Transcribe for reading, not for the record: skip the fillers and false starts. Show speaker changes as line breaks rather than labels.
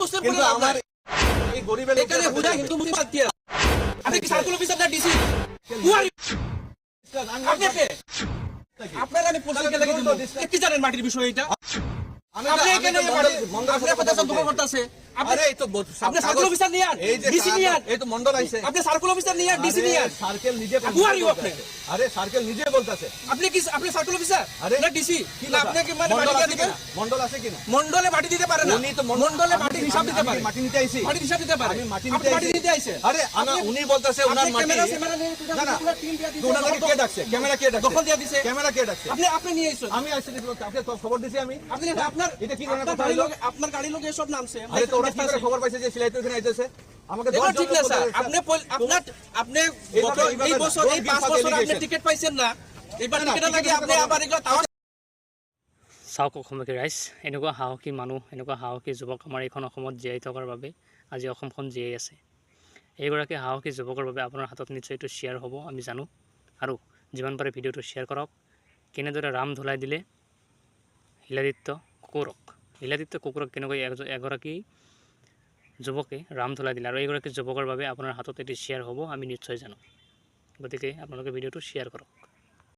কিন্তু আমার এই গরিবের
এখানে হুদা হিন্দু মুসলিম বাদ দিয়া আপনি কি সার্কুল অফিসার না ডিসি আপনাকে আপনার আমি পোস্টার লাগিয়ে দিব কি জানেন মাটির বিষয় এটা আপনি এখানে আপনার কথা সব দুঃখ করতেছে
আরে এই তো
আপনি সার্কুল অফিসার নিয়ে
এই যে
ডিসি নিয়ে
এই তো মন্ডল আইছে
আপনি সার্কুল অফিসার নিয়ে ডিসি নিয়ে
সার্কেল নিজে
Who are you আপনি?
আরে সার্কেল নিজে বলতাছে
আপনি কি আপনি সার্কুল অফিসার
আরে
না ডিসি না আপনি কি মানে মাটি দিয়ে দিবেন
মন্ডল আছে কিনা
মন্ডলে মাটি দিতে পারে না
উনি তো
মন্ডলে মাটি হিসাব দিতে পারে
মাটি নিতে আইছি
মাটি হিসাব দিতে পারে
আমি মাটি
আপনি
নিতে
মাটি দিতে আইছে
আরে উনি বলতাছে ওনার মাটি না না ওনাকে কে ডাকছে ক্যামেরা কে ডাকছে
দখল দিয়ে দিছে
ক্যামেরা কে ডাকছে
আপনি নিয়ে আইছেন
আমি আইছি আপনি তো খবর দিছি আমি
আপনি আপনার
এটা কি ধরনের কথা হলো
আপনার গাড়ি লোক এসব নামছে
আরে তো ওরা কি করে খবর পাইছে যে সিলাই তো এখানে আইতেছে আমাকে
এটা ঠিক না স্যার আপনি এই বছর এই 5 বছর আপনি টিকেট পাইছেন না এবার টিকেট লাগে আপনি আবার এগুলো তাও
চাওক অসমবাসী ৰাইজ এনেকুৱা সাহসী মানুহ এনেকুৱা সাহসী যুৱক আমাৰ এইখন অসমত জীয়াই থকাৰ বাবে আজি অসমখন জীয়াই আছে এইগৰাকী সাহসী যুৱকৰ বাবে আপোনাৰ হাতত নিশ্চয় এইটো শ্বেয়াৰ হ'ব আমি জানো আৰু যিমান পাৰে ভিডিঅ'টো শ্বেয়াৰ কৰক কেনেদৰে ৰাম ধুলাই দিলে শিলাদিত্য কুকুৰক কেনেকৈ এগৰাকী যুৱকে ৰাম ধুলাই দিলে আৰু এইগৰাকী যুৱকৰ বাবে আপোনাৰ হাতত এটি শ্বেয়াৰ হ'ব আমি নিশ্চয় জানো গতিকে আপোনালোকে ভিডিঅ'টো শ্বেয়াৰ কৰক